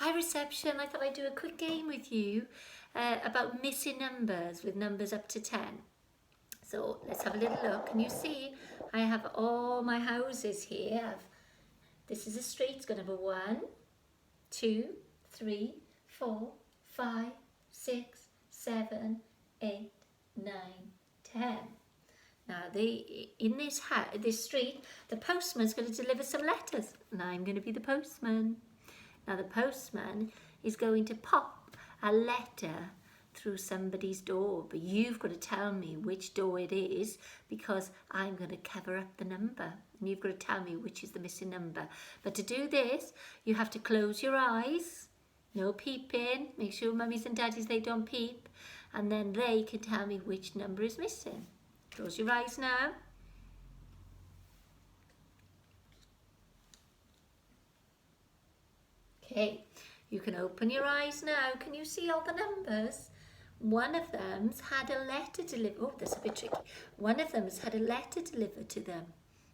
Hi reception, I thought I'd do a quick game with you about missing numbers with numbers up to 10. So let's have a little look. Can you see I have all my houses here. This is a street, it's going to have a 1, 2, 3, 4, 5, 6, 7, 8, 9, 10. Now in this street, the postman's going to deliver some letters and I'm going to be the postman. Now the postman is going to pop a letter through somebody's door, but you've got to tell me which door it is because I'm going to cover up the number and you've got to tell me which is the missing number. But to do this, you have to close your eyes, no peeping, make sure mummies and daddies, they don't peep, and then they can tell me which number is missing. Close your eyes now. Okay, you can open your eyes now. Can you see all the numbers? One of them's had a letter delivered. Oh, that's a bit tricky. One of them's had a letter delivered to them.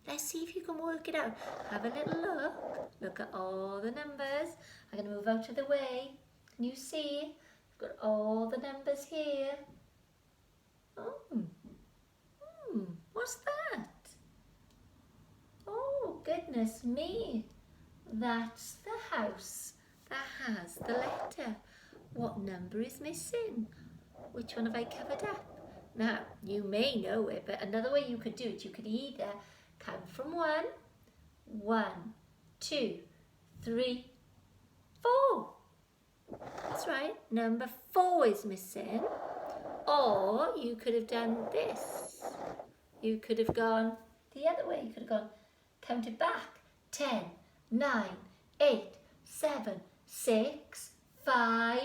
Let's see if you can work it out. Have a little look. Look at all the numbers. I'm going to move out of the way. Can you see? I've got all the numbers here. Oh, what's that? Oh, goodness me. That's the house that has the letter. What number is missing? Which one have I covered up? Now, you may know it, but another way you could do it, you could either count from 1, 1, 2, 3, 4. That's right, number 4 is missing. Or you could have done this. You could have gone the other way. You could have gone, counted back, 10, 9, 8, 7, 6, 5,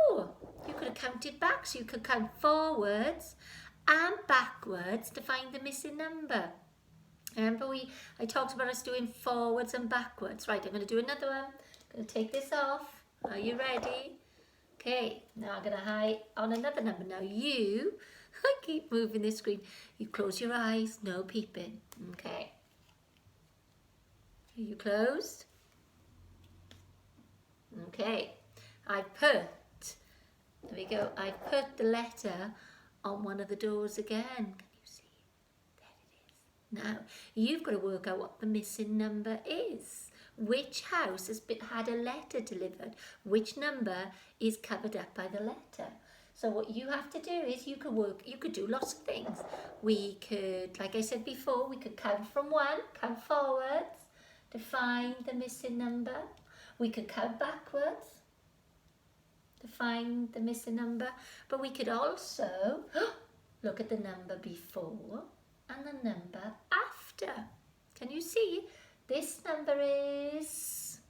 4. You could have counted back, so you could count forwards and backwards to find the missing number. Remember I talked about us doing forwards and backwards. Right, I'm going to do another one. I'm going to take this off. Are you ready? Okay, now I'm going to hide on another number. Now I keep moving the screen. You close your eyes, no peeping. Okay. Are you closed? Okay. There we go. I put the letter on one of the doors again. Can you see? There it is. Now, you've got to work out what the missing number is. Which house has had a letter delivered? Which number is covered up by the letter? So what you have to do is you could do lots of things. We could, like I said before, we could count from 1, count forwards to find the missing number. We could count backwards to find the missing number, but we could also look at the number before and the number after. Can you see? This number is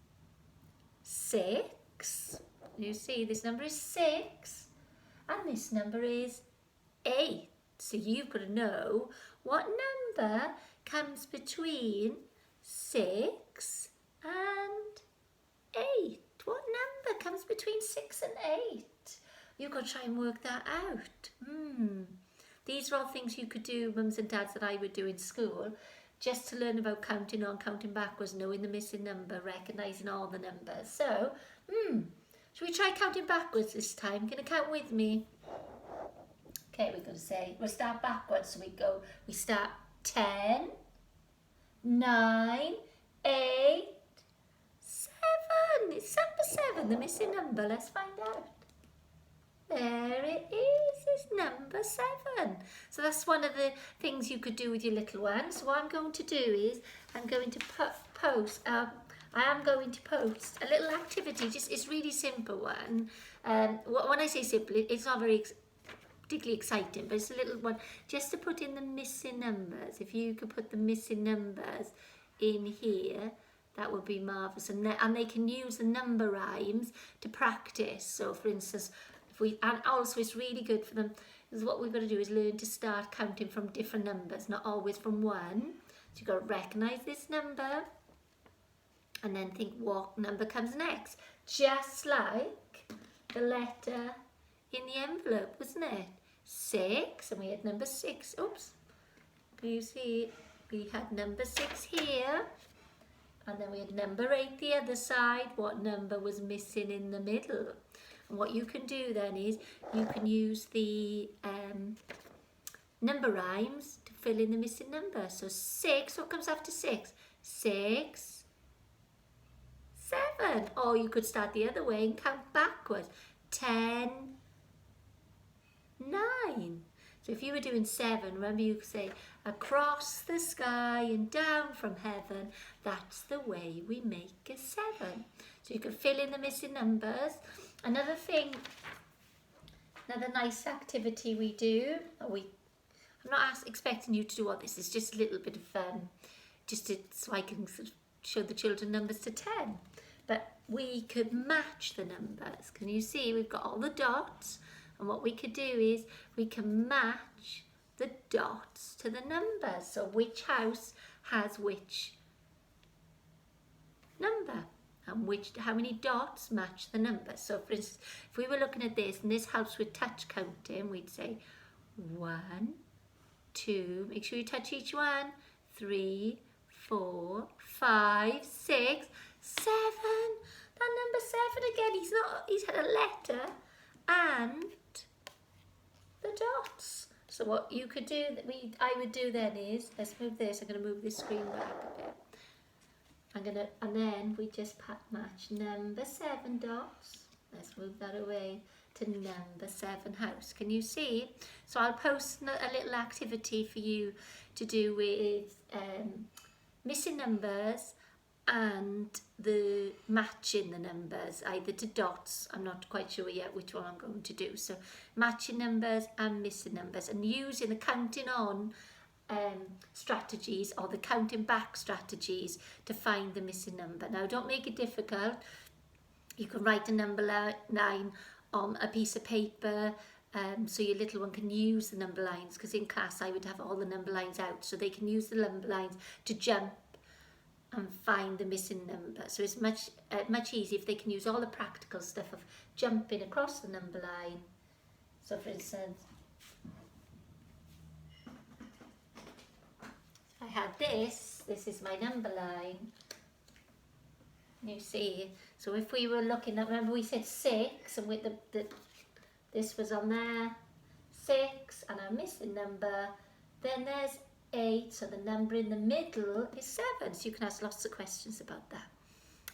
6. You see, this number is 6 and this number is 8. So you've got to know what number comes between 6 and 8. What number comes between 6 and 8? You've got to try and work that out. These are all things you could do, mums and dads, that I would do in school, just to learn about counting on, counting backwards, knowing the missing number, recognising all the numbers. So, should we try counting backwards this time? Can you count with me? Okay, we're going to say, we'll start backwards. So we start 10, 9, 8, 7. It's number 7, the missing number. Let's find out. There it is. It's number 7. So that's one of the things you could do with your little one. So what I'm going to do is I'm going to post a little activity. It's really simple one. When I say simple, it's not very particularly exciting, but it's a little one just to put in the missing numbers. If you could put the missing numbers in here, that would be marvellous. And they can use the number rhymes to practice. So for instance, and also it's really good for them, because what we've got to do is learn to start counting from different numbers, not always from 1. So you've got to recognise this number and then think what number comes next. Just like the letter in the envelope, wasn't it? 6, and we had number 6. Oops. Can you see? We had number 6 here. And then we had number 8 the other side. What number was missing in the middle? And what you can do then is you can use the number rhymes to fill in the missing number. So 6, what comes after 6? 6, 7. Or you could start the other way and count backwards. 10, 9. So if you were doing 7, remember you could say, across the sky and down from heaven, that's the way we make a 7. So you can fill in the missing numbers. Another thing, another nice activity we do, I'm not expecting you to do all this, it's just a little bit of fun, so I can sort of show the children numbers to 10. But we could match the numbers. Can you see we've got all the dots? And what we could do is we can match the dots to the numbers. So which house has which number? And how many dots match the numbers? So for instance, if we were looking at this, and this helps with touch counting, we'd say 1, 2, make sure you touch each one, 3, 4, 5, 6, 7. That number 7 again, he's had a letter and the dots. So what you could do, I would do then is, let's move this, I'm going to move this screen back a bit. And then we just match number 7 dots. Let's move that away to number 7 house. Can you see? So I'll post a little activity for you to do with missing numbers and the matching the numbers, either to dots. I'm not quite sure yet which one I'm going to do. So matching numbers and missing numbers, and using the counting on strategies or the counting back strategies to find the missing number. Now don't make it difficult. You can write a number 9 on a piece of paper, so your little one can use the number lines, because in class I would have all the number lines out so they can use the number lines to jump and find the missing number. So it's much easier if they can use all the practical stuff of jumping across the number line. So for instance, if I had this is my number line. You see, so if we were looking at, remember we said 6, and with this was on there, 6, and our missing number, then there's 8, so the number in the middle is 7. So you can ask lots of questions about that.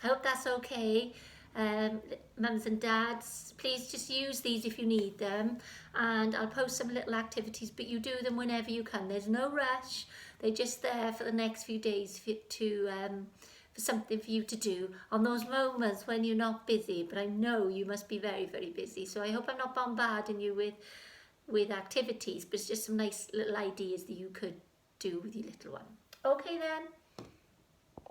I hope that's okay. Mums and dads, please just use these if you need them, and I'll post some little activities, but you do them whenever you can. There's no rush. They're just there for the next few days for something for you to do on those moments when you're not busy. But I know you must be very, very busy, so I hope I'm not bombarding you with activities, but it's just some nice little ideas that you could do with your little one. Okay then.